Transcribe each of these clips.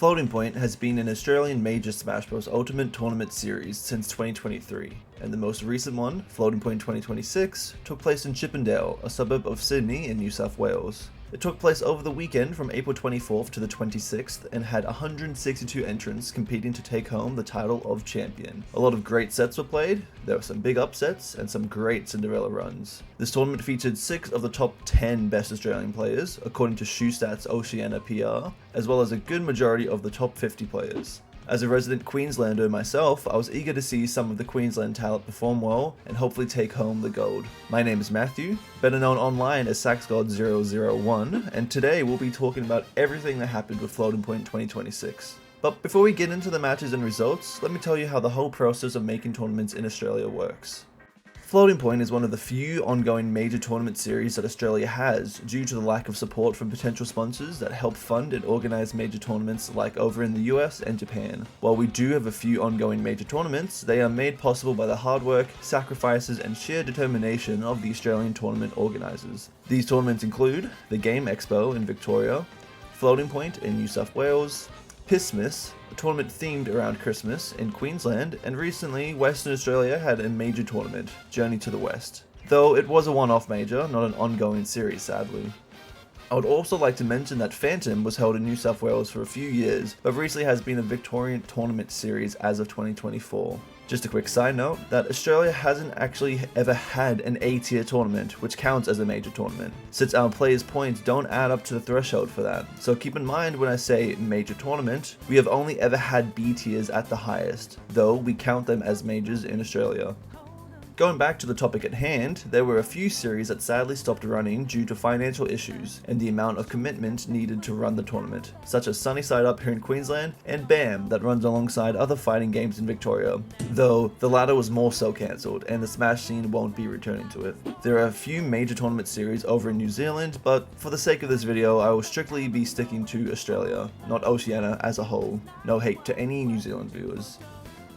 Floating Point has been an Australian major Smash Bros. Ultimate Tournament series since 2023, and the most recent one, Floating Point 2026, took place in Chippendale, a suburb of Sydney in New South Wales. It took place over the weekend from April 24th to the 26th and had 162 entrants competing to take home the title of champion. A lot of great sets were played, there were some big upsets, and some great Cinderella runs. This tournament featured 6 of the top 10 best Australian players, according to ShoeStats Oceania PR, as well as a good majority of the top 50 players. As a resident Queenslander myself, I was eager to see some of the Queensland talent perform well and hopefully take home the gold. My name is Matthew, better known online as SaxGod001, and today we'll be talking about everything that happened with Floating Point 2026. But before we get into the matches and results, let me tell you how the whole process of making tournaments in Australia works. Floating Point is one of the few ongoing major tournament series that Australia has due to the lack of support from potential sponsors that help fund and organize major tournaments like over in the US and Japan. While we do have a few ongoing major tournaments, they are made possible by the hard work, sacrifices, and sheer determination of the Australian tournament organizers. These tournaments include the Game Expo in Victoria, Floating Point in New South Wales, Christmas, a tournament themed around Christmas in Queensland, and recently Western Australia had a major tournament, Journey to the West. Though it was a one-off major, not an ongoing series sadly. I would also like to mention that Phantom was held in New South Wales for a few years, but recently has been a Victorian tournament series as of 2024. Just a quick side note, that Australia hasn't actually ever had an A-tier tournament, which counts as a major tournament, since our players' points don't add up to the threshold for that. So keep in mind when I say major tournament, we have only ever had B tiers at the highest, though we count them as majors in Australia. Going back to the topic at hand, there were a few series that sadly stopped running due to financial issues and the amount of commitment needed to run the tournament, such as Sunny Side Up here in Queensland and BAM that runs alongside other fighting games in Victoria, though the latter was more so cancelled and the Smash scene won't be returning to it. There are a few major tournament series over in New Zealand, but for the sake of this video I will strictly be sticking to Australia, not Oceania as a whole. No hate to any New Zealand viewers.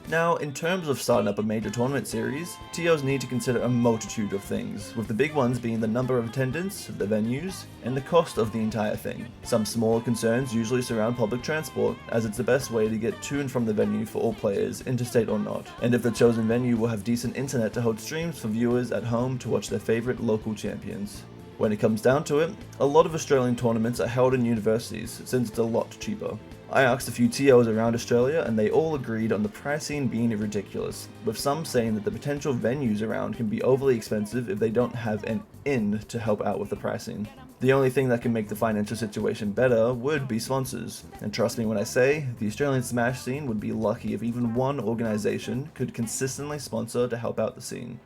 Now, in terms of starting up a major tournament series, TOs need to consider a multitude of things, with the big ones being the number of attendants, the venues, and the cost of the entire thing. Some smaller concerns usually surround public transport, as it's the best way to get to and from the venue for all players, interstate or not, and if the chosen venue will have decent internet to hold streams for viewers at home to watch their favourite local champions. When it comes down to it, a lot of Australian tournaments are held in universities, since it's a lot cheaper. I asked a few TOs around Australia and they all agreed on the pricing being ridiculous, with some saying that the potential venues around can be overly expensive if they don't have an inn to help out with the pricing. The only thing that can make the financial situation better would be sponsors, and trust me when I say, the Australian Smash scene would be lucky if even one organisation could consistently sponsor to help out the scene.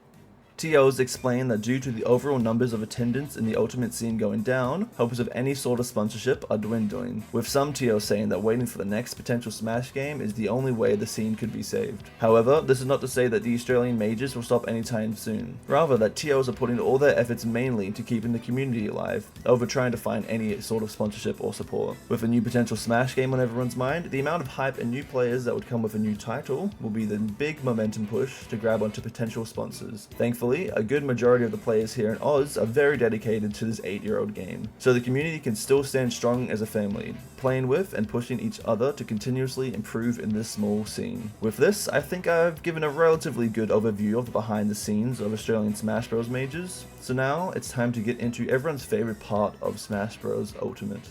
TOs explain that due to the overall numbers of attendance in the Ultimate scene going down, hopes of any sort of sponsorship are dwindling, with some TOs saying that waiting for the next potential Smash game is the only way the scene could be saved. However, this is not to say that the Australian majors will stop anytime soon, rather that TOs are putting all their efforts mainly into keeping the community alive, over trying to find any sort of sponsorship or support. With a new potential Smash game on everyone's mind, the amount of hype and new players that would come with a new title will be the big momentum push to grab onto potential sponsors. Thankfully, a good majority of the players here in Oz are very dedicated to this 8-year-old game, so the community can still stand strong as a family, playing with and pushing each other to continuously improve in this small scene. With this, I think I've given a relatively good overview of the behind the scenes of Australian Smash Bros majors, so now it's time to get into everyone's favourite part of Smash Bros Ultimate,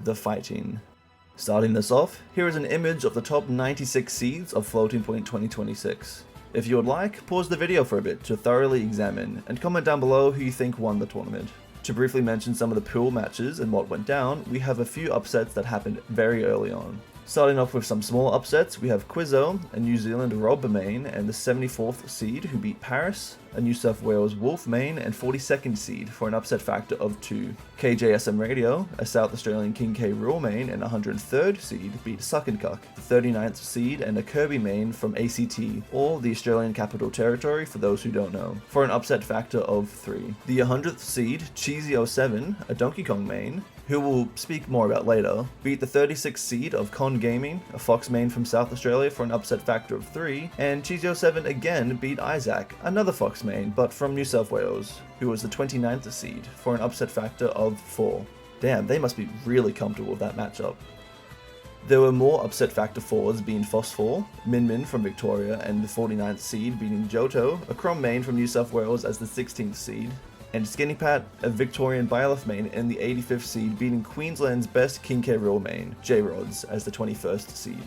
the fighting. Starting this off, here is an image of the top 96 seeds of Floating Point 2026. If you would like, pause the video for a bit to thoroughly examine, and comment down below who you think won the tournament. To briefly mention some of the pool matches and what went down, we have a few upsets that happened very early on. Starting off with some small upsets, we have Quizzo, a New Zealand Robber main and the 74th seed who beat Paris, a New South Wales Wolf main and 42nd seed for an upset factor of 2. KJSM Radio, a South Australian King K. Rool main and 103rd seed beat Suckencuck, the 39th seed and a Kirby main from ACT, or the Australian Capital Territory for those who don't know, for an upset factor of 3. The 100th seed, Cheesy07, a Donkey Kong main, who we'll speak more about later, beat the 36th seed of Con Gaming, a Fox main from South Australia for an upset factor of 3, and Cheesy07 again beat Isaac, another Fox main, but from New South Wales, who was the 29th seed for an upset factor of 4. Damn, they must be really comfortable with that matchup. There were more upset factor forwards being Phosphor, Min Min from Victoria and the 49th seed beating Johto, a Crom main from New South Wales as the 16th seed, and Skinny Pat, a Victorian Byleth main and the 85th seed beating Queensland's best King K. Rool main, J-Rods, as the 21st seed.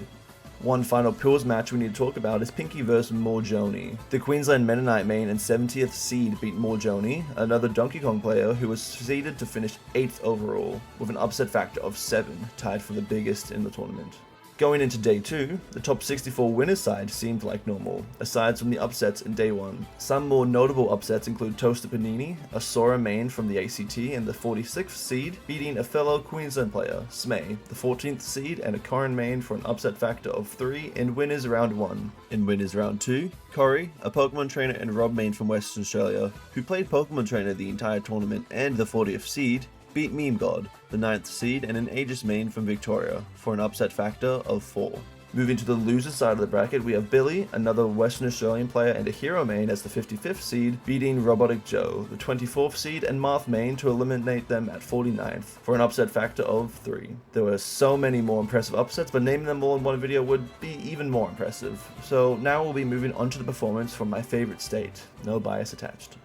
One final Pools match we need to talk about is Pinky vs Morjoni. The Queensland Mennonite main and 70th seed beat Morjoni, another Donkey Kong player who was seeded to finish 8th overall, with an upset factor of 7, tied for the biggest in the tournament. Going into day 2, the top 64 winners side seemed like normal, aside from the upsets in day 1. Some more notable upsets include Toaster Panini, a Sora main from the ACT and the 46th seed, beating a fellow Queensland player, Smay, the 14th seed, and a Corrin main for an upset factor of 3 in winners round 1. In winners round 2, Corey, a Pokemon trainer and Rob main from Western Australia, who played Pokemon trainer the entire tournament and the 40th seed, beat Meme God, the 9th seed and an Aegis main from Victoria, for an upset factor of 4. Moving to the losers side of the bracket, we have Billy, another Western Australian player and a Hero main as the 55th seed, beating Robotic Joe, the 24th seed and Marth main to eliminate them at 49th, for an upset factor of 3. There were so many more impressive upsets, but naming them all in one video would be even more impressive. So now we'll be moving on to the performance from my favorite state, no bias attached.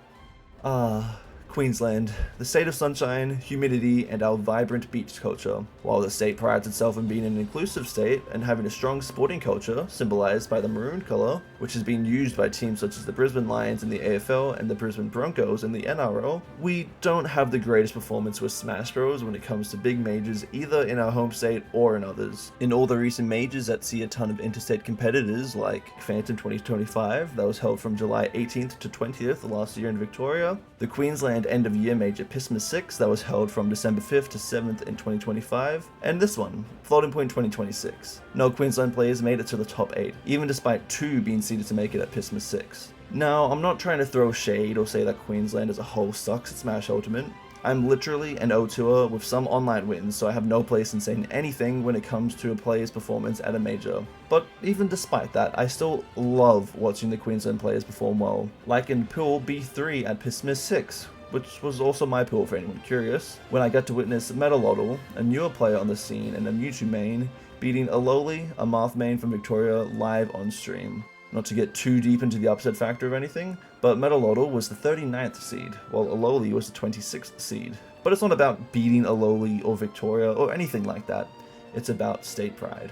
Queensland, the state of sunshine, humidity, and our vibrant beach culture. While the state prides itself on being an inclusive state and having a strong sporting culture, symbolized by the maroon colour, which has been used by teams such as the Brisbane Lions in the AFL and the Brisbane Broncos in the NRL, we don't have the greatest performance with Smash Bros when it comes to big majors either in our home state or in others. In all the recent majors that see a ton of interstate competitors like Phantom 2025 that was held from July 18th to 20th last year in Victoria, the Queensland end-of-year major Pisma 6 that was held from December 5th to 7th in 2025, and this one, Floating Point 2026. No Queensland players made it to the top 8, even despite 2 being seeded to make it at Pisma 6. Now, I'm not trying to throw shade or say that Queensland as a whole sucks at Smash Ultimate. I'm literally an O2er with some online wins, so I have no place in saying anything when it comes to a player's performance at a major. But even despite that, I still love watching the Queensland players perform well, like in Pool B3 at Pisma 6, which was also my pool for anyone curious, when I got to witness Metalotl, a newer player on the scene and a Mewtwo main, beating Aloli, a Marth main from Victoria, live on stream. Not to get too deep into the upset factor of anything, but Metalotl was the 39th seed, while Aloli was the 26th seed. But it's not about beating Aloli or Victoria or anything like that, it's about state pride.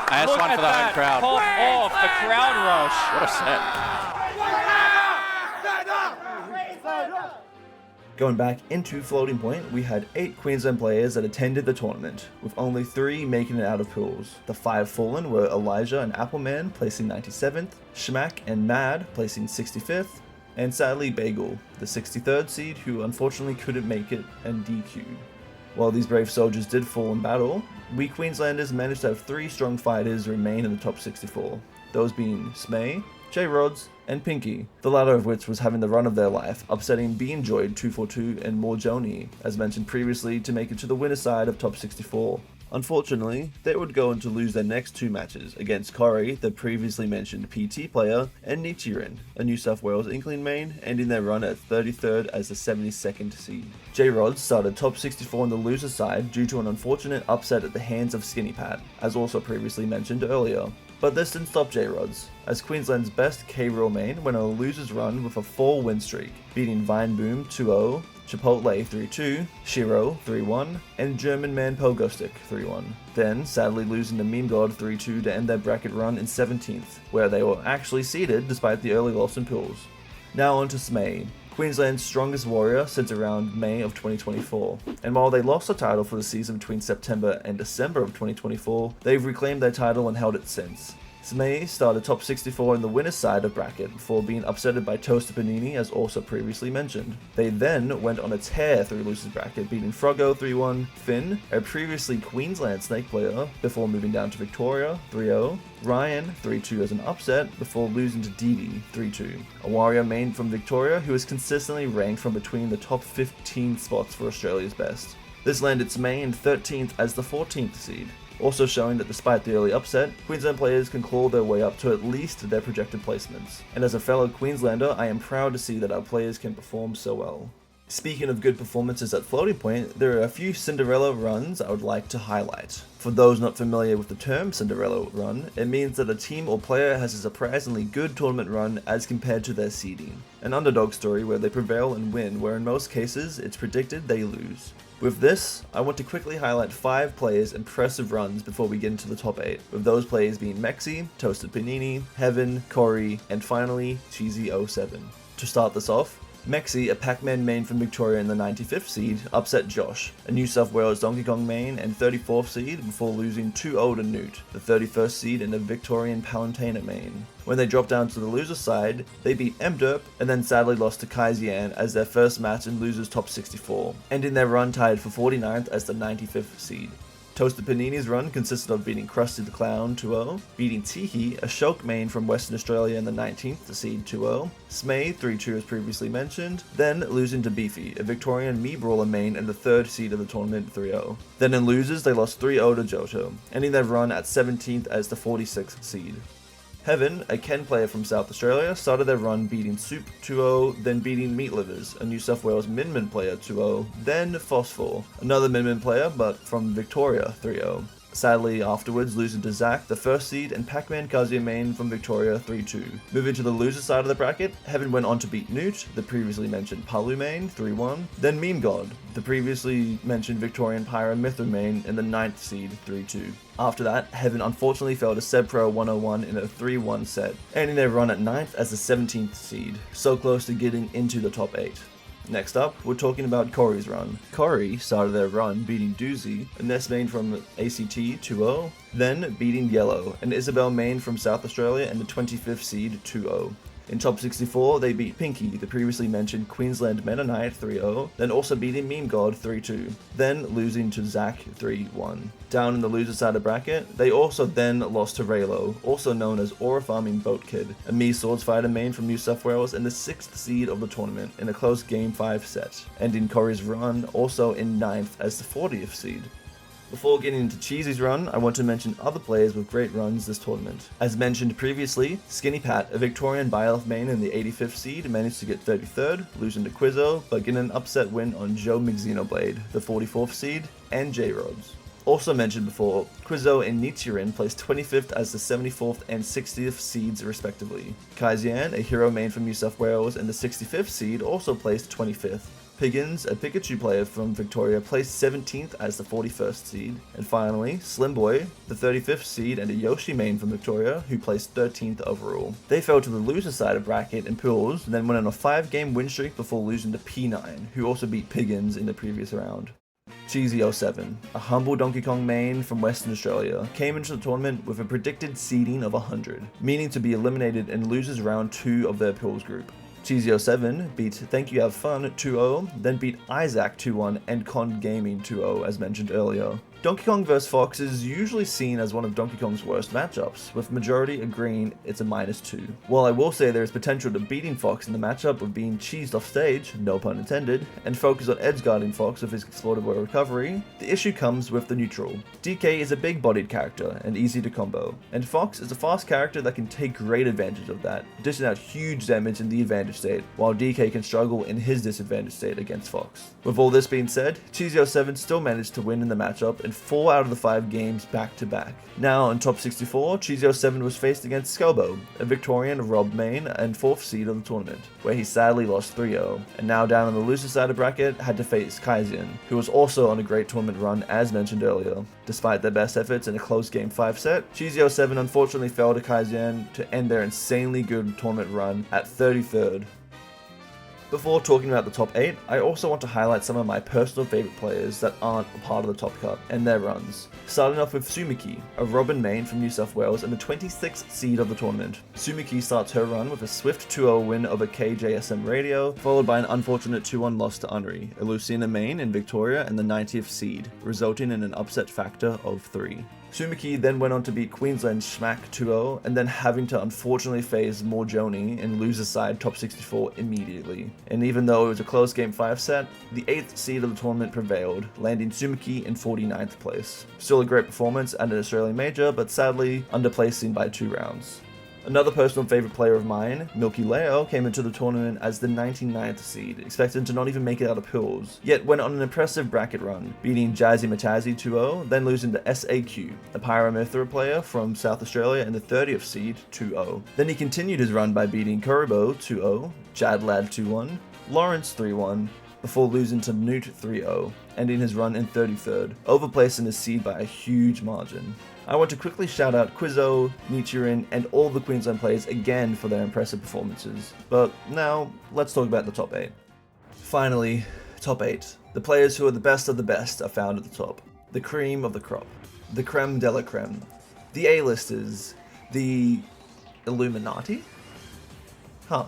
Nice one for the home crowd. Pop off the crowd rush. What a set. Going back into Floating Point, we had 8 Queensland players that attended the tournament, with only 3 making it out of pools. The 5 fallen were Elijah and Appleman placing 97th, Schmack and Mad placing 65th, and sadly Bagel, the 63rd seed who unfortunately couldn't make it and DQ'd. While these brave soldiers did fall in battle, we Queenslanders managed to have 3 strong fighters remain in the top 64, those being Smay, J-Rods, and Pinky, the latter of which was having the run of their life, upsetting Be Enjoyed 242 and Morjoni, as mentioned previously, to make it to the winner side of top 64. Unfortunately, they would go on to lose their next 2 matches against Corey, the previously mentioned PT player, and Nichiren, a New South Wales Inkling main, ending their run at 33rd as the 72nd seed. J-Rods started top 64 on the loser side due to an unfortunate upset at the hands of Skinny Pat, as also previously mentioned earlier. But this didn't stop J-Rods, as Queensland's best K-Rool main went on a loser's run with a 4-win streak, beating Vine Boom 2-0, Chipotle 3-2, Shiro 3-1, and German man Pogostick 3-1. Then, sadly losing to Meme God 3-2 to end their bracket run in 17th, where they were actually seeded despite the early loss in pools. Now on to Smay, Queensland's strongest warrior since around May of 2024, and while they lost the title for the season between September and December of 2024, they've reclaimed their title and held it since. Smay started top 64 in the winner's side of bracket before being upsetted by Toaster Panini as also previously mentioned. They then went on a tear through losers bracket, beating Froggo 3-1, Finn, a previously Queensland Snake player, before moving down to Victoria 3-0, Ryan 3-2 as an upset before losing to Didi 3-2, a warrior main from Victoria who is consistently ranked from between the top 15 spots for Australia's best. This landed Smay in 13th as the 14th seed. Also showing that despite the early upset, Queensland players can claw their way up to at least their projected placements. And as a fellow Queenslander, I am proud to see that our players can perform so well. Speaking of good performances at floating point, there are a few Cinderella runs I would like to highlight. For those not familiar with the term Cinderella run, it means that a team or player has a surprisingly good tournament run as compared to their seeding. An underdog story where they prevail and win, where in most cases it's predicted they lose. With this, I want to quickly highlight 5 players' impressive runs before we get into the top 8, with those players being Mexi, Toasted Panini, Heaven, Corey, and finally Cheesy07. To start this off, Mexi, a Pac-Man main from Victoria in the 95th seed, upset Josh, a New South Wales Donkey Kong main and 34th seed before losing 2-0 to Newt, the 31st seed and a Victorian Palutena main. When they dropped down to the loser side, they beat MDerp and then sadly lost to Kaizian as their first match in losers top 64, ending their run tied for 49th as the 95th seed. Toasted Panini's run consisted of beating Krusty the Clown 2-0, beating Tihi, a Shulk main from Western Australia in the 19th seed 2-0, Smay 3-2 as previously mentioned, then losing to Beefy, a Victorian Mii Brawler main and the 3rd seed of the tournament 3-0. Then in losers they lost 3-0 to Johto, ending their run at 17th as the 46th seed. Heaven, a Ken player from South Australia, started their run beating Soup 2-0, then beating Meat Livers, a New South Wales Minmin player 2-0, then Phosphor, another Minmin player but from Victoria 3-0. Sadly, afterwards losing to Zack, the 1st seed, and Pac-Man Kazuya main from Victoria 3-2. Moving to the loser side of the bracket, Heaven went on to beat Newt, the previously mentioned Palu main 3-1, then Meme God, the previously mentioned Victorian Pyra Mithra main in the 9th seed 3-2. After that, Heaven unfortunately fell to SebPro 101 in a 3-1 set, ending their run at 9th as the 17th seed, so close to getting into the top 8. Next up, we're talking about Corey's run. Corey started their run beating Doozy, a Ness main from ACT 2-0, then beating Yellow, an Isabel main from South Australia and the 25th seed 2-0. In top 64, they beat Pinky, the previously mentioned Queensland Meta Knight 3-0, then also beating Meme God 3-2, then losing to Zack 3-1. Down in the loser side of the bracket, they also then lost to Raylo, also known as Aura Farming Boat Kid, a Mii Swords Fighter main from New South Wales and the 6th seed of the tournament in a close Game 5 set, ending Corey's run also in 9th as the 40th seed. Before getting into Cheesy's run, I want to mention other players with great runs this tournament. As mentioned previously, Skinny Pat, a Victorian Byleth main in the 85th seed, managed to get 33rd, losing to Quizzo, but getting an upset win on Joe McXenoblade, the 44th seed, and J-Rods. Also mentioned before, Quizzo and Nichiren placed 25th as the 74th and 60th seeds respectively. Kaizian, a hero main from New South Wales and the 65th seed, also placed 25th. Piggins, a Pikachu player from Victoria, placed 17th as the 41st seed. And finally, Slimboy, the 35th seed and a Yoshi main from Victoria, who placed 13th overall. They fell to the loser side of bracket in pools, then went on a 5-game win streak before losing to P9, who also beat Piggins in the previous round. Cheesy07, a humble Donkey Kong main from Western Australia, came into the tournament with a predicted seeding of 100, meaning to be eliminated in losers round 2 of their pools group. Cheesy07 beat Thank You Have Fun 2-0, then beat Isaac 2-1 and Con Gaming 2-0 as mentioned earlier. Donkey Kong vs Fox is usually seen as one of Donkey Kong's worst matchups, with majority agreeing it's a -2. While I will say there is potential to beating Fox in the matchup of being cheesed off stage, no pun intended, and focus on edgeguarding Fox with his explodable recovery, the issue comes with the neutral. DK is a big-bodied character and easy to combo, and Fox is a fast character that can take great advantage of that, dishing out huge damage in the advantage state, while DK can struggle in his disadvantage state against Fox. With all this being said, Cheesy07 still managed to win in the matchup and 4 out of the 5 games back to back. Now in top 64, Cheesy07 was faced against Skelbo, a Victorian Rob main and 4th seed of the tournament, where he sadly lost 3-0, and now down on the loser side of bracket had to face Kaizen, who was also on a great tournament run as mentioned earlier. Despite their best efforts in a close game 5 set, Cheesy07 unfortunately fell to Kaizen to end their insanely good tournament run at 33rd. Before talking about the top 8, I also want to highlight some of my personal favourite players that aren't a part of the top cut, and their runs. Starting off with Sumiki, a Robin main from New South Wales and the 26th seed of the tournament. Sumiki starts her run with a swift 2-0 win over KJSM Radio, followed by an unfortunate 2-1 loss to Unri, a Lucina main in Victoria and the 90th seed, resulting in an upset factor of 3. Sumiki then went on to beat Queensland Schmack 2-0, and then having to unfortunately face Morjoni in loser side top 64 immediately. And even though it was a close game 5 set, the 8th seed of the tournament prevailed, landing Sumiki in 49th place. Still a great performance at an Australian major, but sadly underplacing by 2 rounds. Another personal favourite player of mine, mkleo, came into the tournament as the 99th seed, expected to not even make it out of pools, yet went on an impressive bracket run, beating Jazzy Matazzi 2-0, then losing to SAQ, a Pyramithra player from South Australia in the 30th seed 2-0. Then he continued his run by beating Kuribo 2-0, Jadlad 2-1, Lawrence 3-1, before losing to Newt 3-0, ending his run in 33rd, overplacing his seed by a huge margin. I want to quickly shout out Quizzo, Nichiren, and all the Queensland players again for their impressive performances. But now, let's talk about the top 8. Finally, top 8. The players who are the best of the best are found at the top. The cream of the crop. The creme de la creme. The A-listers. The Illuminati? Huh.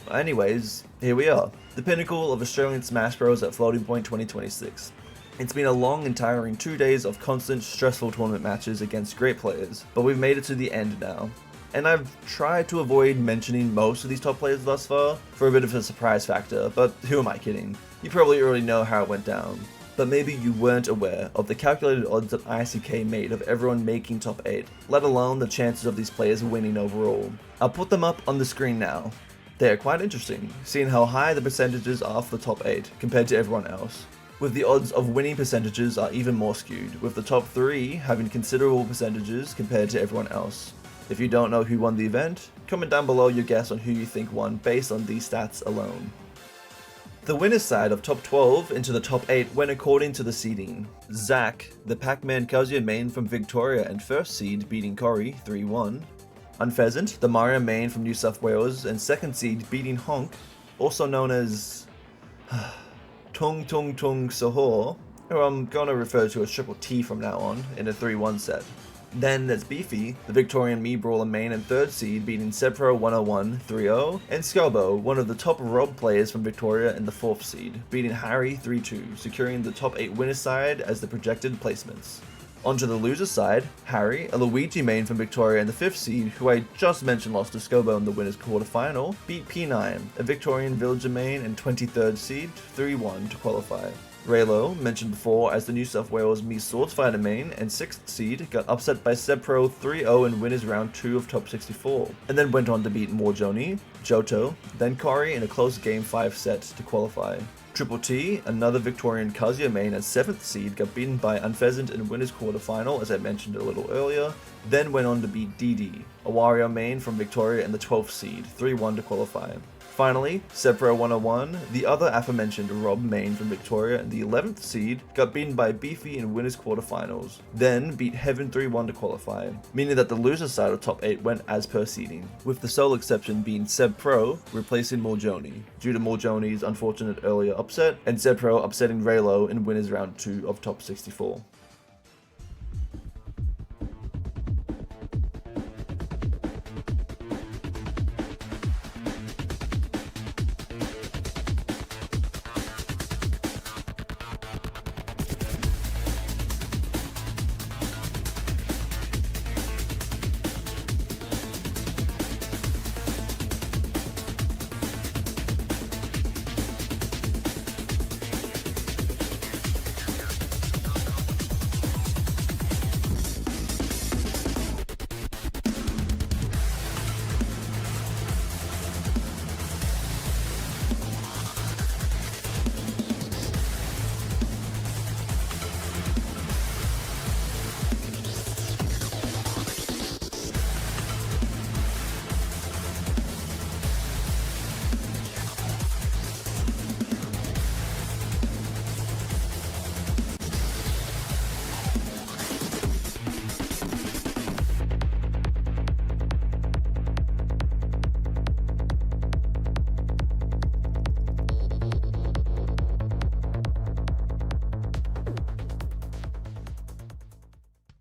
Anyways, here we are. The pinnacle of Australian Smash Bros at Floating Point 2026. It's been a long and tiring 2 days of constant, stressful tournament matches against great players, but we've made it to the end now. And I've tried to avoid mentioning most of these top players thus far, for a bit of a surprise factor, but who am I kidding? You probably already know how it went down. But maybe you weren't aware of the calculated odds that ICK made of everyone making top 8, let alone the chances of these players winning overall. I'll put them up on the screen now. They are quite interesting, seeing how high the percentages are for the top 8 compared to everyone else, with the odds of winning percentages are even more skewed, with the top 3 having considerable percentages compared to everyone else. If you don't know who won the event, comment down below your guess on who you think won based on these stats alone. The winner's side of top 12 into the top 8 went according to the seeding. Zach, the Pac-Man Kazuya main from Victoria and first seed beating Cory 3-1. Unpheasant, the Mario main from New South Wales and second seed beating Honk, also known as Tung Tung Tung Sahor, who I'm gonna refer to as Triple T from now on, in a 3-1 set. Then there's Beefy, the Victorian Mii Brawler main and third seed beating Sebpro 101 3-0, and Scobo, one of the top Rob players from Victoria in the fourth seed, beating Harry 3-2, securing the top 8 winner side as the projected placements. Onto the loser side, Harry, a Luigi main from Victoria and the 5th seed, who I just mentioned lost to Scobo in the winners quarterfinal, beat P9, a Victorian Villager main and 23rd seed, 3-1 to qualify. Raylo, mentioned before as the New South Wales Mii Swordsfighter main and 6th seed, got upset by Sebpro 3-0 in winners round 2 of top 64, and then went on to beat Morjoni, Johto, then Cory in a close game 5 set to qualify. Triple T, another Victorian Kazuya main and 7th seed, got beaten by Unpheasant in winners quarterfinal, as I mentioned a little earlier, then went on to beat DD, a Wario main from Victoria and the 12th seed, 3-1 to qualify. Finally, Sebpro 101, the other aforementioned Rob main from Victoria and the 11th seed, got beaten by Beefy in winners quarterfinals, then beat Heaven 3-1 to qualify, meaning that the loser side of top 8 went as per seeding, with the sole exception being Sebpro replacing Morjoni, due to Morjoni's unfortunate earlier upset, and Sebpro upsetting Raylo in winners round 2 of top 64.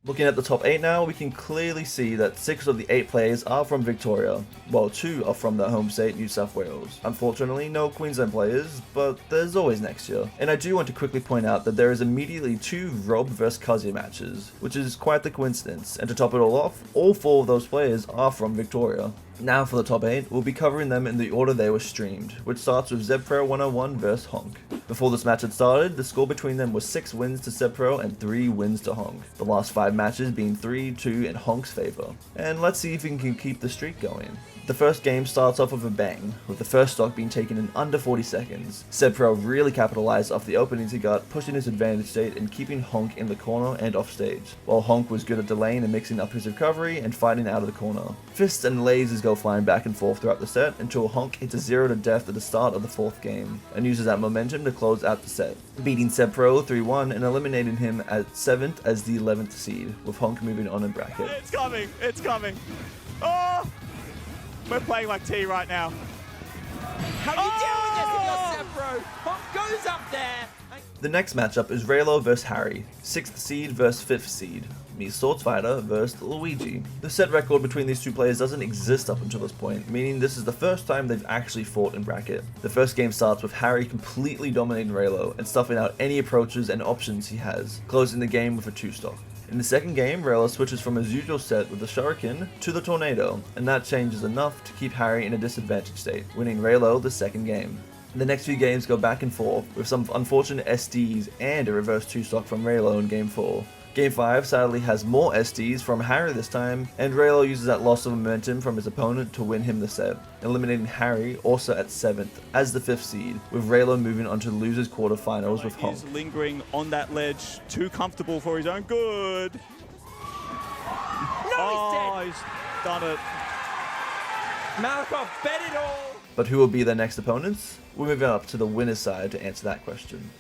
Looking at the top 8 now, we can clearly see that 6 of the 8 players are from Victoria, while 2 are from their home state, New South Wales. Unfortunately, no Queensland players, but there's always next year. And I do want to quickly point out that there is immediately 2 Rob vs Kazuya matches, which is quite the coincidence, and to top it all off, all 4 of those players are from Victoria. Now for the top 8, we'll be covering them in the order they were streamed, which starts with ZebPro 101 vs Honk. Before this match had started, the score between them was 6 wins to ZebPro and 3 wins to Honk, the last 5 matches being 3-2 in Honk's favour. And let's see if he can keep the streak going. The first game starts off with a bang, with the first stock being taken in under 40 seconds. ZebPro really capitalized off the openings he got, pushing his advantage state and keeping Honk in the corner and off stage, while Honk was good at delaying and mixing up his recovery and fighting out of the corner. Fists and lasers go flying back and forth throughout the set until Honk hits a 0 to death at the start of the 4th game, and uses that momentum to close out the set, beating ZebPro 3-1 and eliminating him at 7th as the 11th seed, with Honk moving on in bracket. It's coming. It's coming. Oh! We're playing like T right now. How do you deal with this if you're ZebPro? Honk goes up there. The next matchup is Raylo vs Harry, 6th seed vs 5th seed, me Swords Fighter vs Luigi. The set record between these two players doesn't exist up until this point, meaning this is the first time they've actually fought in bracket. The first game starts with Harry completely dominating Raylo and stuffing out any approaches and options he has, closing the game with a 2-stock. In the second game, Raylo switches from his usual set with the Shuriken to the Tornado, and that change is enough to keep Harry in a disadvantaged state, winning Raylo the second game. The next few games go back and forth, with some unfortunate SDs and a reverse 2-stock from Raylo in Game 4. Game 5 sadly has more SDs from Harry this time, and Raylo uses that loss of momentum from his opponent to win him the set, eliminating Harry also at 7th as the 5th seed, with Raylo moving on to the losers quarterfinals with Honk. He's lingering on that ledge, too comfortable for his own good. No, he's dead. He's done it. Malakoff bet it all. But who will be their next opponents? We're moving up to the winner's side to answer that question.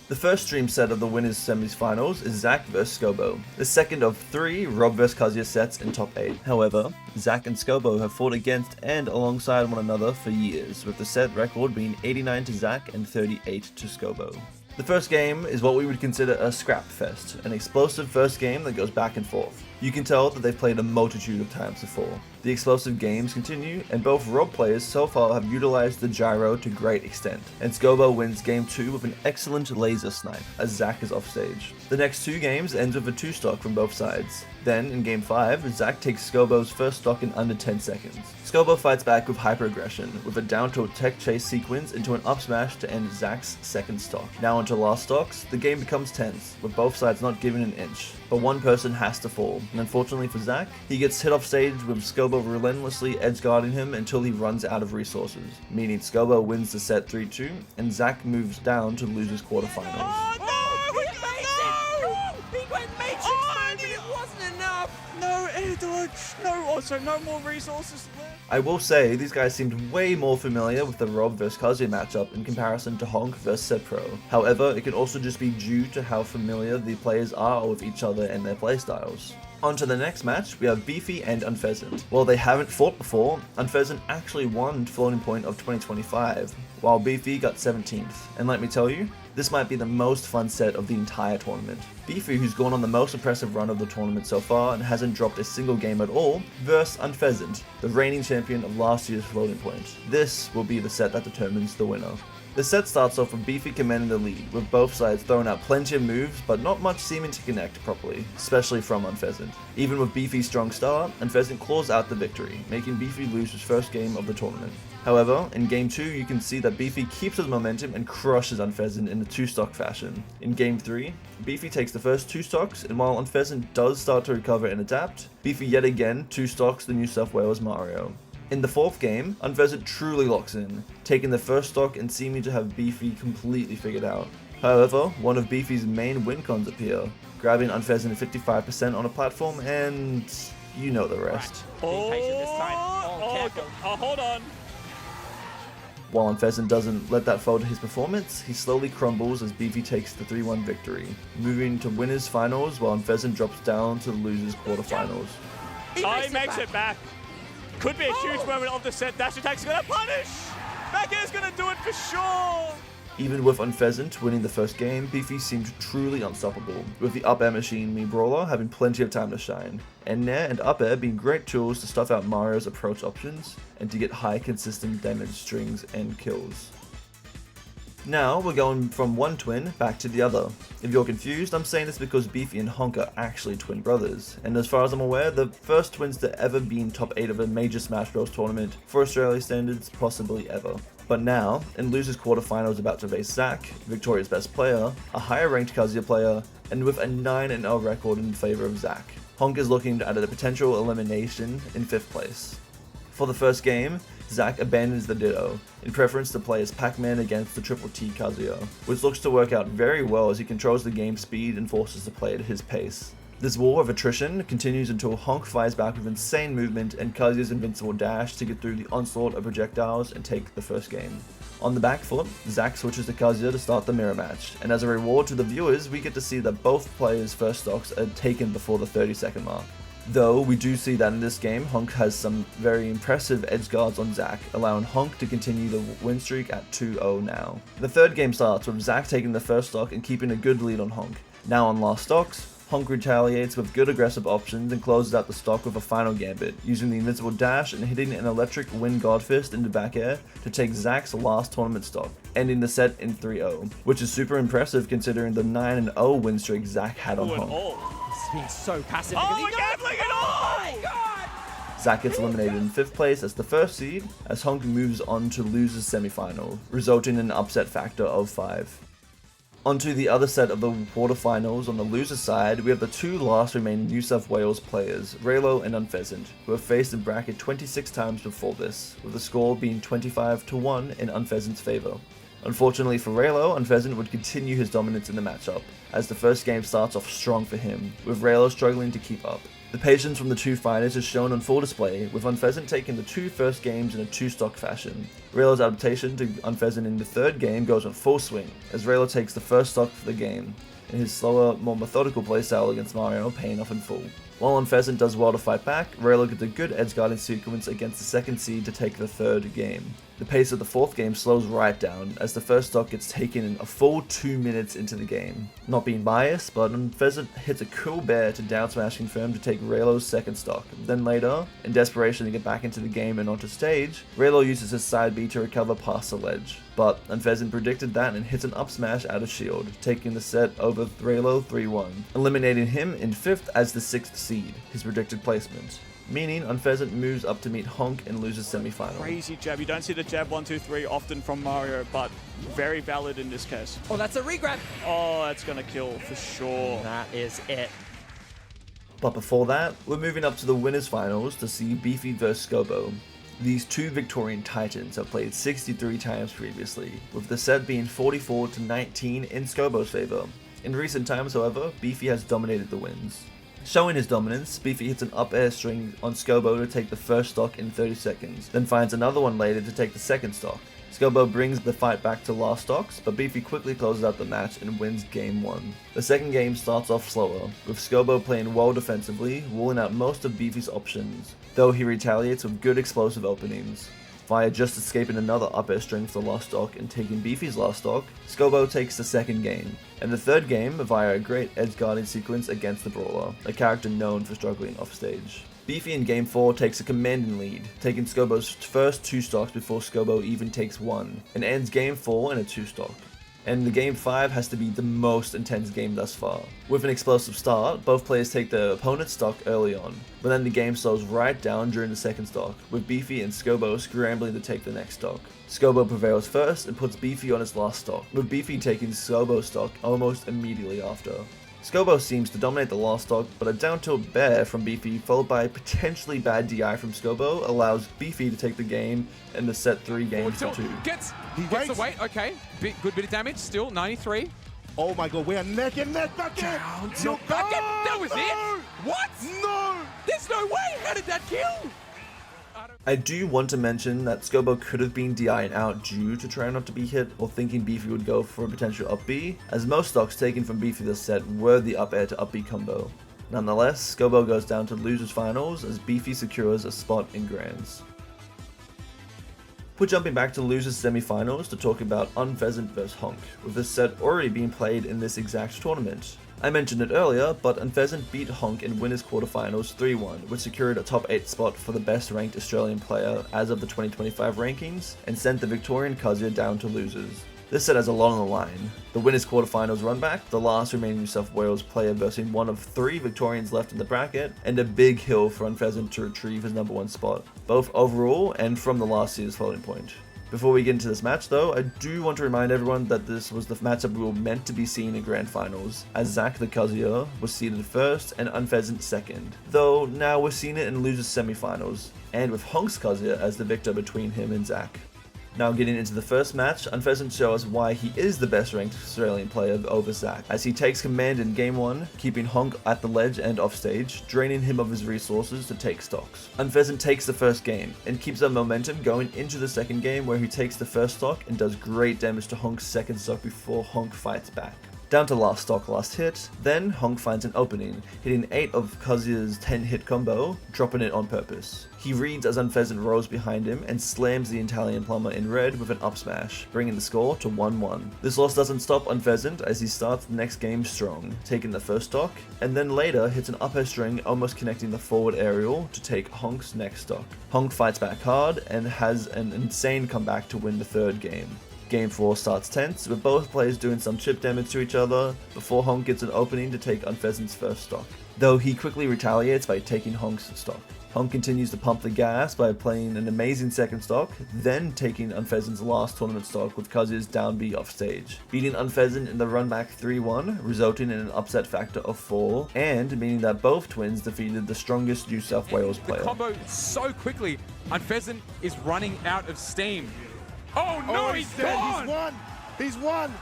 The first stream set of the winners semi-finals is Zach vs Scobo, the second of 3 Rob vs Kazuya sets in top 8. However, Zach and Scobo have fought against and alongside one another for years, with the set record being 89 to Zach and 38 to Scobo. The first game is what we would consider a scrap fest, an explosive first game that goes back and forth. You can tell that they've played a multitude of times before. The explosive games continue, and both Rob players so far have utilized the gyro to great extent, and Scobo wins game 2 with an excellent laser snipe, as Zach is offstage. The next 2 games ends with a 2-stock from both sides. Then, in game 5, Zach takes Scobo's first stock in under 10 seconds. Scobo fights back with hyper-aggression, with a down-tilt tech chase sequence into an up smash to end Zach's second stock. Now onto last stocks, the game becomes tense, with both sides not giving an inch, but one person has to fall, and unfortunately for Zach, he gets hit off stage with Scobo relentlessly edgeguarding him until he runs out of resources, meaning Scobo wins the set 3-2, and Zach moves down to losers quarterfinals. Oh, no! He went Matrix mode, but it wasn't enough. No air dodge. No, also no more resources left. I will say, these guys seemed way more familiar with the Rob vs Kazuya matchup in comparison to Honk vs ZebPro. However, it can also just be due to how familiar the players are with each other and their playstyles. On to the next match, we have Beefy and Unpheasant. While they haven't fought before, Unpheasant actually won Floating Point of 2025, while Beefy got 17th. And let me tell you, this might be the most fun set of the entire tournament. Beefy, who's gone on the most impressive run of the tournament so far and hasn't dropped a single game at all, versus Unpheasant, the reigning champion of last year's Floating Point. This will be the set that determines the winner. The set starts off with Beefy commanding the lead, with both sides throwing out plenty of moves, but not much seeming to connect properly, especially from Unpheasant. Even with Beefy's strong start, Unpheasant claws out the victory, making Beefy lose his first game of the tournament. However, in game 2 you can see that Beefy keeps his momentum and crushes Unpheasant in a 2-stock fashion. In game 3, Beefy takes the first 2 stocks, and while Unpheasant does start to recover and adapt, Beefy yet again 2 stocks the New South Wales Mario. In the 4th game, Unpheasant truly locks in, taking the first stock and seeming to have Beefy completely figured out. However, one of Beefy's main win cons appear, grabbing Unpheasant at 55% on a platform, and you know the rest. Being patient this time. Oh, careful. Hold on. While Unpheasant doesn't let that falter his performance, he slowly crumbles as Beefy takes the 3-1 victory, moving to winners finals while Unpheasant drops down to the losers quarterfinals. He makes it back. Could be a huge moment of the set. Dash attack's gonna punish. Back air's gonna do it for sure. Even with Unpheasant winning the first game, Beefy seemed truly unstoppable, with the up air machine Me Brawler having plenty of time to shine, and Nair and up air being great tools to stuff out Mario's approach options and to get high consistent damage strings and kills. Now we're going from one twin back to the other. If you're confused, I'm saying this because Beefy and Honk are actually twin brothers, and as far as I'm aware, the first twins to ever be in top 8 of a major Smash Bros tournament, for Australia standards, possibly ever. But now, in losers quarterfinals about to face Zack, Victoria's best player, a higher ranked Kazuya player, and with a 9-0 record in favour of Zack, Honk is looking at a potential elimination in 5th place. For the first game, Zack abandons the Ditto, in preference to play as Pac-Man against the Triple T Kazuya, which looks to work out very well as he controls the game's speed and forces the play at his pace. This war of attrition continues until Honk fires back with insane movement and Kazuya's invincible dash to get through the onslaught of projectiles and take the first game. On the back foot, Zack switches to Kazuya to start the mirror match, and as a reward to the viewers, we get to see that both players' first stocks are taken before the 30-second mark. Though we do see that in this game, Honk has some very impressive edge guards on Zack, allowing Honk to continue the win streak at 2-0 now. The third game starts with Zack taking the first stock and keeping a good lead on Honk. Now on last stocks, Honk retaliates with good aggressive options and closes out the stock with a final gambit, using the invincible dash and hitting an electric wind guard fist into back air to take Zack's last tournament stock, ending the set in 3-0, which is super impressive considering the 9-0 win streak Zack had on Honk. He's being so passive. Oh, we're gambling it all! Oh my god! Zack gets eliminated in 5th place as the first seed, as Honk moves on to losers semi-final, resulting in an upset factor of 5. Onto the other set of the quarterfinals. On the loser side, we have the two last remaining New South Wales players, Raylo and Unpheasant, who have faced the bracket 26 times before this, with the score being 25-1 in Unpheasant's favour. Unfortunately for Raylo, Unpheasant would continue his dominance in the matchup, as the first game starts off strong for him, with Raylo struggling to keep up. The patience from the two fighters is shown on full display, with Unpheasant taking the two first games in a 2-stock fashion. Raylo's adaptation to Unpheasant in the third game goes on full swing, as Raylo takes the first stock for the game, and his slower, more methodical playstyle against Mario paying off in full. While Unpheasant does well to fight back, Raylo gets a good edge guarding sequence against the second seed to take the third game. The pace of the fourth game slows right down, as the first stock gets taken in a full 2 minutes into the game. Not being biased, but Unpheasant hits a cool bear to down smash confirm to take Raylo's second stock. Then later, in desperation to get back into the game and onto stage, Raylo uses his side B to recover past the ledge. But Unpheasant predicted that and hits an up smash out of shield, taking the set over Raylo 3-1, eliminating him in 5th as the 6th seed, his predicted placement. Meaning Unpheasant moves up to meet Honk in losers semi-final. Crazy jab. You don't see the jab 1-2-3 often from Mario, but very valid in this case. Oh, that's a regrab. Oh, that's gonna kill for sure. That is it. But before that, we're moving up to the winners finals to see Beefy vs Scobo. These two Victorian titans have played 63 times previously, with the set being 44-19 in Scobo's favour. In recent times, however, Beefy has dominated the wins. Showing his dominance, Beefy hits an up air string on Scobo to take the first stock in 30 seconds, then finds another one later to take the second stock. Scobo brings the fight back to last stocks, but Beefy quickly closes out the match and wins game 1. The second game starts off slower, with Scobo playing well defensively, ruling out most of Beefy's options, though he retaliates with good explosive openings. Via just escaping another up air string for the last stock and taking Beefy's last stock, Scobo takes the second game, and the third game via a great edge guarding sequence against the Brawler, a character known for struggling offstage. Beefy in game 4 takes a commanding lead, taking Scobo's first 2 stocks before Scobo even takes 1, and ends game 4 in a 2-stock. And the game 5 has to be the most intense game thus far. With an explosive start, both players take their opponent's stock early on, but then the game slows right down during the second stock, with Beefy and Scobo scrambling to take the next stock. Scobo prevails first and puts Beefy on his last stock, with Beefy taking Scobo's stock almost immediately after. Scobo seems to dominate the last stock, but a down tilt bear from Beefy followed by a potentially bad DI from Scobo allows Beefy to take the game and the set 3 games to 2. He gets the weight, okay. Good bit of damage, still 93. Oh my god, we are neck and neck back in! Down tilt back in. That was it? What? No! There's no way! How did that kill? I do want to mention that Scobo could have been DIing out due to trying not to be hit or thinking Beefy would go for a potential up B, as most stocks taken from Beefy this set were the up air to up B combo. Nonetheless, Scobo goes down to losers finals as Beefy secures a spot in grands. We're jumping back to losers semi-finals to talk about Unpheasant vs Honk, with this set already being played in this exact tournament. I mentioned it earlier, but Unpheasant beat Honk in winners quarterfinals 3-1, which secured a top 8 spot for the best ranked Australian player as of the 2025 rankings, and sent the Victorian Kazuya down to losers. This set has a lot on the line. The winners quarterfinals run back, the last remaining New South Wales player versus one of 3 Victorians left in the bracket, and a big hill for Unpheasant to retrieve his #1 spot, both overall and from the last year's floating point. Before we get into this match though, I do want to remind everyone that this was the matchup we were meant to be seeing in Grand Finals, as Zach the Cozier was seeded first and Unpheasant second, though now we're seeing it in losers semi-finals, and with Honk's Cozier as the victor between him and Zach. Now getting into the first match, Unpheasant shows us why he is the best ranked Australian player over Zach, as he takes command in game 1, keeping Honk at the ledge and offstage, draining him of his resources to take stocks. Unpheasant takes the first game, and keeps up momentum going into the second game where he takes the first stock and does great damage to Honk's second stock before Honk fights back. Down to last stock, last hit, then Honk finds an opening, hitting 8 of Cozier's 10 hit combo, dropping it on purpose. He reads as Unpheasant rolls behind him and slams the Italian plumber in red with an up smash, bringing the score to 1-1. This loss doesn't stop Unpheasant as he starts the next game strong, taking the first stock, and then later hits an up air string almost connecting the forward aerial to take Honk's next stock. Honk fights back hard and has an insane comeback to win the third game. Game 4 starts tense, with both players doing some chip damage to each other, before Honk gets an opening to take Unpheasant's first stock, though he quickly retaliates by taking Honk's stock. Honk continues to pump the gas by playing an amazing second stock, then taking Unpheasant's last tournament stock with Cozier's down B off stage, beating Unpheasant in the run back 3-1, resulting in an upset factor of 4, and meaning that both twins defeated the strongest New South Wales player. The combo so quickly, Unpheasant is running out of steam. Oh no, he's gone! He's won! He's won!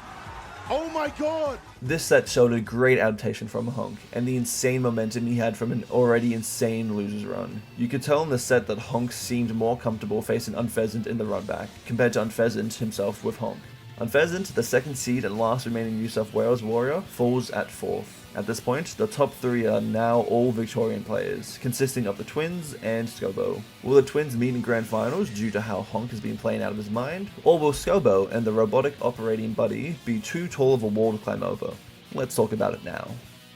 Oh my god! This set showed a great adaptation from Honk, and the insane momentum he had from an already insane losers run. You could tell in the set that Honk seemed more comfortable facing Unpheasant in the run back, compared to Unpheasant himself with Honk. Unpheasant, the second seed and last remaining New South Wales warrior, falls at 4th. At this point, the top 3 are now all Victorian players, consisting of the Twins and Scobo. Will the Twins meet in Grand Finals due to how Honk has been playing out of his mind? Or will Scobo and the robotic operating buddy be too tall of a wall to climb over? Let's talk about it now.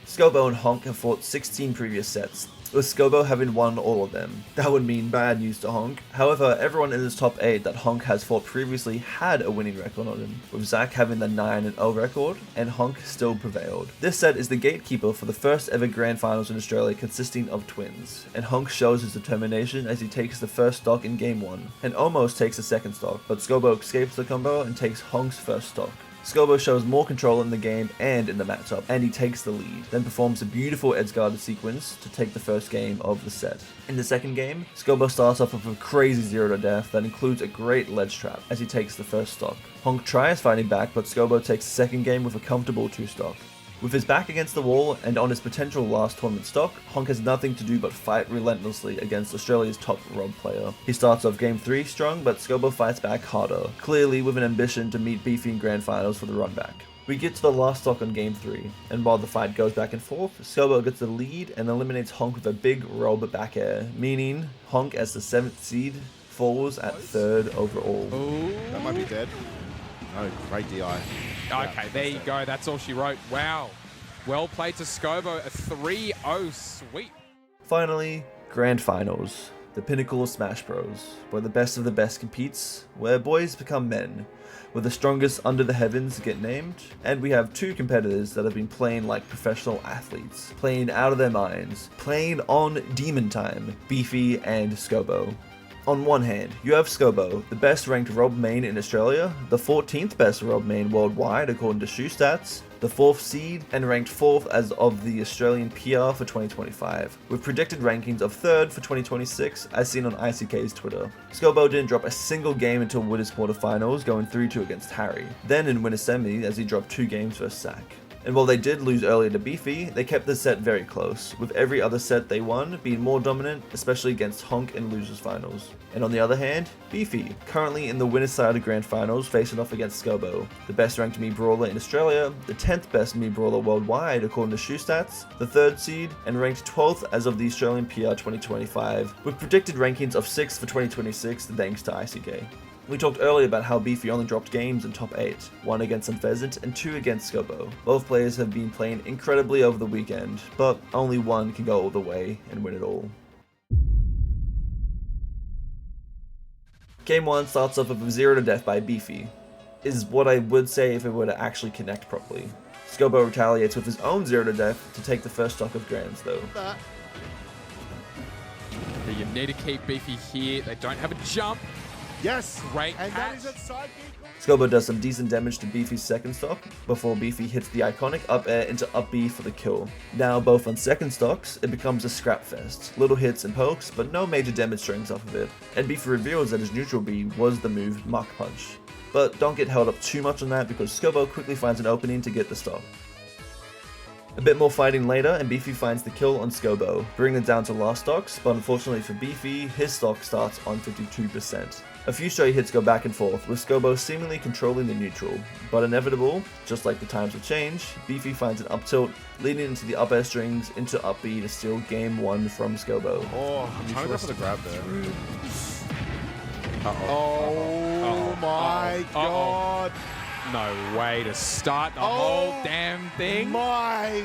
Scobo and Honk have fought 16 previous sets, with Scobo having won all of them. That would mean bad news to Honk. However, everyone in his top 8 that Honk has fought previously had a winning record on him, with Zach having the 9-0 record, and Honk still prevailed. This set is the gatekeeper for the first ever Grand Finals in Australia consisting of twins, and Honk shows his determination as he takes the first stock in game 1, and almost takes the second stock, but Scobo escapes the combo and takes Honk's first stock. Scobo shows more control in the game and in the matchup, and he takes the lead, then performs a beautiful edge-guarded sequence to take the first game of the set. In the second game, Scobo starts off with a crazy 0-to-death that includes a great ledge trap as he takes the first stock. Honk tries fighting back, but Scobo takes the second game with a comfortable 2-stock. With his back against the wall and on his potential last tournament stock, Honk has nothing to do but fight relentlessly against Australia's top Rob player. He starts off game 3 strong, but Scobo fights back harder, clearly with an ambition to meet Beefy in Grand Finals for the run back. We get to the last stock on game 3, and while the fight goes back and forth, Scobo gets the lead and eliminates Honk with a big robe back air, meaning Honk as the 7th seed falls at 3rd overall. Ooh. That might be dead. No, great DI. Okay, there you go. That's all she wrote. Wow. Well played to Scobo. A 3-0 sweep. Finally, Grand Finals. The pinnacle of Smash Bros, where the best of the best competes, where boys become men, where the strongest under the heavens get named, and we have 2 competitors that have been playing like professional athletes, playing out of their minds, playing on demon time, Beefy and Scobo. On one hand, you have Scobo, the best ranked Rob main in Australia, the 14th best Rob main worldwide according to Shoe Stats, the 4th seed, and ranked 4th as of the Australian PR for 2025, with predicted rankings of 3rd for 2026 as seen on ICK's Twitter. Scobo didn't drop a single game until winners quarterfinals, going 3-2 against Harry, then in winner semi as he dropped 2 games versus Zach. And while they did lose earlier to Beefy, they kept the set very close, with every other set they won being more dominant, especially against Honk in losers finals. And on the other hand, Beefy, currently in the winners side of Grand Finals, facing off against Scobo, the best ranked Mii Brawler in Australia, the 10th best Mii Brawler worldwide according to Shoe Stats, the 3rd seed, and ranked 12th as of the Australian PR 2025, with predicted rankings of 6th for 2026 thanks to ICK. We talked earlier about how Beefy only dropped games in top 8, 1 against Unpheasant and 2 against Scobo. Both players have been playing incredibly over the weekend, but only one can go all the way and win it all. Game 1 starts off with a 0-to-death by Beefy. is what I would say if it were to actually connect properly. Scobo retaliates with his own 0 to death to take the first stock of Grands though. You need to keep Beefy here. They don't have a jump. Yes. Great And that catch. is a side kick. Scobo does some decent damage to Beefy's second stock before Beefy hits the iconic up air into up B for the kill. Now both on second stocks, it becomes a scrap fest. Little hits and pokes, but no major damage strings off of it. And Beefy reveals that his neutral B was the move Mach Punch. But don't get held up too much on that because Scobo quickly finds an opening to get the stock. A bit more fighting later, and Beefy finds the kill on Scobo, bringing it down to last stocks, but unfortunately for Beefy, his stock starts on 52%. A few stray hits go back and forth, with Scobo seemingly controlling the neutral, but inevitable, just like the times will change, Beefy finds an up tilt, leading into the up air strings into up B to steal game 1 from Scobo. Oh, I'm trying to go for the grab there. Uh-oh. Oh my god. No way to start the whole damn thing. My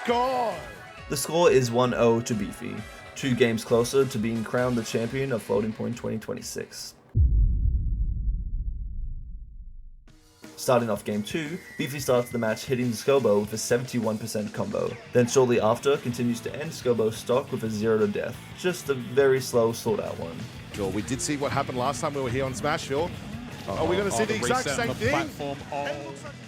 god. The score is 1-0 to Beefy, 2 games closer to being crowned the champion of Floating Point 2026. Starting off game 2, Beefy starts the match hitting Scobo with a 71% combo, then shortly after continues to end Scobo's stock with a 0 to death, just a very slow sort out one. Well, we did see what happened last time we were here on Smashville. Are we going to see the exact reset same on the thing? platform.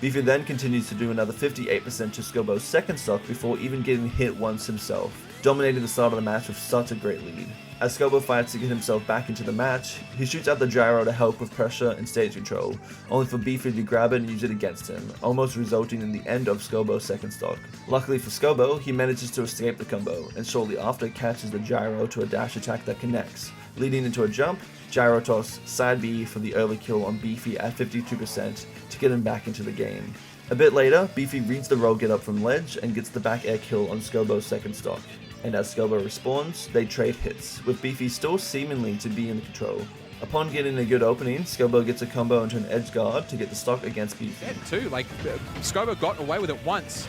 Beefy then continues to do another 58% to Scobo's second stock before even getting hit once himself, dominating the start of the match with such a great lead. As Scobo fights to get himself back into the match, he shoots out the gyro to help with pressure and stage control, only for Beefy to grab it and use it against him, almost resulting in the end of Scobo's second stock. Luckily for Scobo, he manages to escape the combo, and shortly after catches the gyro to a dash attack that connects, leading into a jump, gyro toss, side B for the early kill on Beefy at 52% to get him back into the game. A bit later, Beefy reads the roll get up from ledge and gets the back air kill on Scobo's second stock. And as Scobo respawns, they trade hits, with Beefy still seemingly to be in control. Upon getting a good opening, Scobo gets a combo into an edge guard to get the stock against Beefy. Yeah, too. Like, Scobo got away with it once,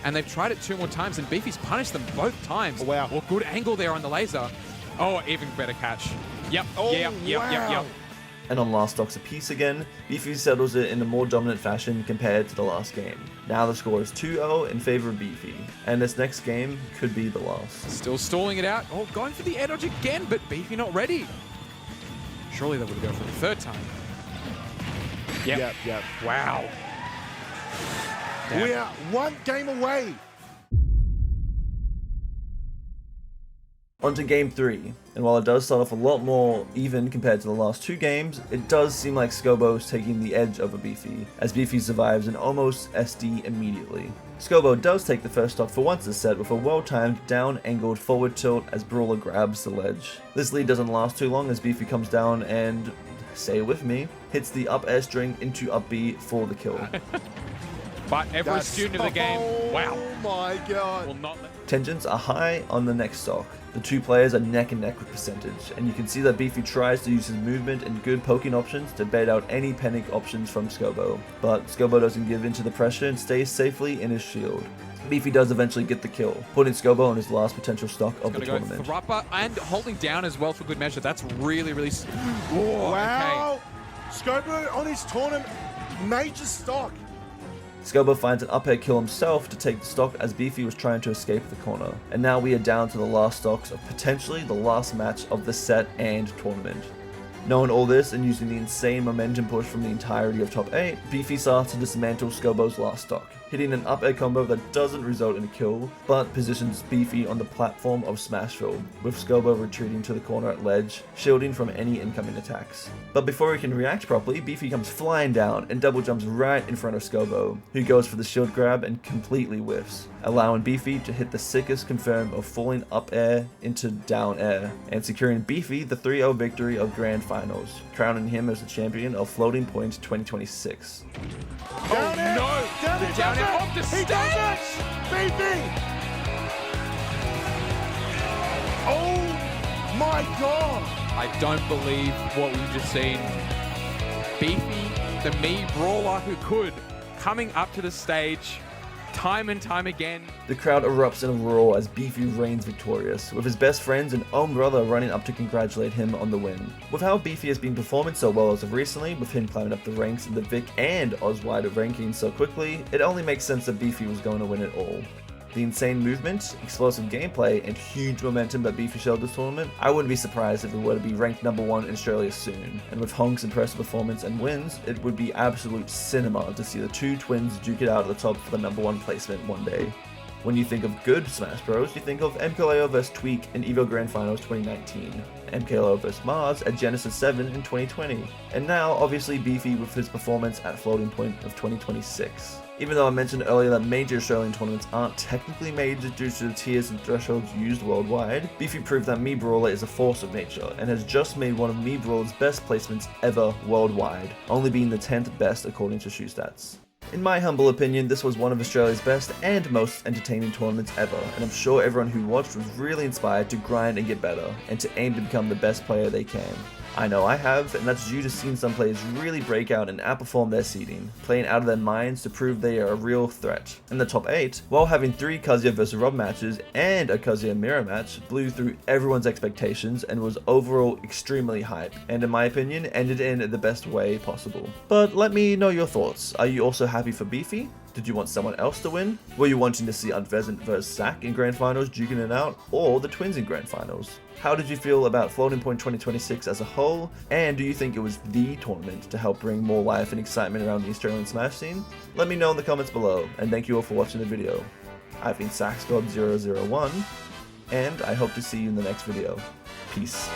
and they've tried it 2 more times, and Beefy's punished them both times. Oh, wow. Well, good angle there on the laser. Oh, even better catch. Yep, Oh, yep. And on last stocks apiece again, Beefy settles it in a more dominant fashion compared to the last game. Now the score is 2-0 in favor of Beefy, and this next game could be the last. Still stalling it out. Oh, going for the air dodge again, but Beefy not ready. Surely they would go for the third time. Yep. Wow. Damn. We are 1 game away. On to game 3, and while it does start off a lot more even compared to the last 2 games, it does seem like Scobo is taking the edge over Beefy, as Beefy survives an almost SD immediately. Scobo does take the first stock for once this set with a well-timed down-angled forward tilt as Brawler grabs the ledge. This lead doesn't last too long as Beefy comes down and, say it with me, hits the up air string into up B for the kill. But every student of the game, wow, Oh my god. will not let... Tensions are high on the next stock. The 2 players are neck and neck with percentage, and you can see that Beefy tries to use his movement and good poking options to bait out any panic options from Scobo, but Scobo doesn't give in to the pressure and stays safely in his shield. Beefy does eventually get the kill, putting Scobo on his last potential stock of the Gonna go tournament. Thrupper and holding down as well for good measure. That's really... Wow. Scobo on his tournament. Major stock. Scobo finds an up air kill himself to take the stock as Beefy was trying to escape the corner. And now we are down to the last stocks of potentially the last match of the set and tournament. Knowing all this and using the insane momentum push from the entirety of top 8, Beefy starts to dismantle Scobo's last stock, hitting an up air combo that doesn't result in a kill, but positions Beefy on the platform of Smashville, with Scobo retreating to the corner at ledge, shielding from any incoming attacks. But before he can react properly, Beefy comes flying down and double jumps right in front of Scobo, who goes for the shield grab and completely whiffs, allowing Beefy to hit the sickest confirm of falling up air into down air, and securing Beefy the 3-0 victory of Grand Finals, crowning him as the champion of Floating Point 2026. Down it. no. Down it. Down it does off the He does it. Beefy. Oh my god. I don't believe what we've just seen. Beefy, the me brawler who could, coming up to the stage time and time again. The crowd erupts in a roar as Beefy reigns victorious, with his best friends and own brother running up to congratulate him on the win. With how Beefy has been performing so well as of recently, with him climbing up the ranks in the Vic and Oz-wide rankings so quickly, it only makes sense that Beefy was going to win it all. The insane movement, explosive gameplay, and huge momentum that Beefy showed this tournament, I wouldn't be surprised if it were to be ranked #1 in Australia soon. And with Honk's impressive performance and wins, it would be absolute cinema to see the two twins duke it out at the top for the #1 placement one day. When you think of good Smash Bros, you think of mkleo vs Tweak in EVO Grand Finals 2019, mkleo vs Mars at Genesis 7 in 2020, and now obviously Beefy with his performance at Floating Point of 2026. Even though I mentioned earlier that major Australian tournaments aren't technically major due to the tiers and thresholds used worldwide, Beefy proved that Mii Brawler is a force of nature, and has just made one of Mii Brawler's best placements ever worldwide, only being the 10th best according to ShoeStats. In my humble opinion, this was one of Australia's best and most entertaining tournaments ever, and I'm sure everyone who watched was really inspired to grind and get better, and to aim to become the best player they can. I know I have, and that's due to seeing some players really break out and outperform their seeding, playing out of their minds to prove they are a real threat. In the top 8, while having 3 Kazuya vs Rob matches and a Kazuya mirror match, blew through everyone's expectations and was overall extremely hype, and in my opinion, ended in the best way possible. But let me know your thoughts. Are you also happy for Beefy? Did you want someone else to win? Were you wanting to see Unpheasant vs Sack in Grand Finals duking it out, or the Twins in Grand Finals? How did you feel about Floating Point 2026 as a whole, and do you think it was the tournament to help bring more life and excitement around the Australian Smash scene? Let me know in the comments below, and thank you all for watching the video. I've been SaxGod001, and I hope to see you in the next video. Peace.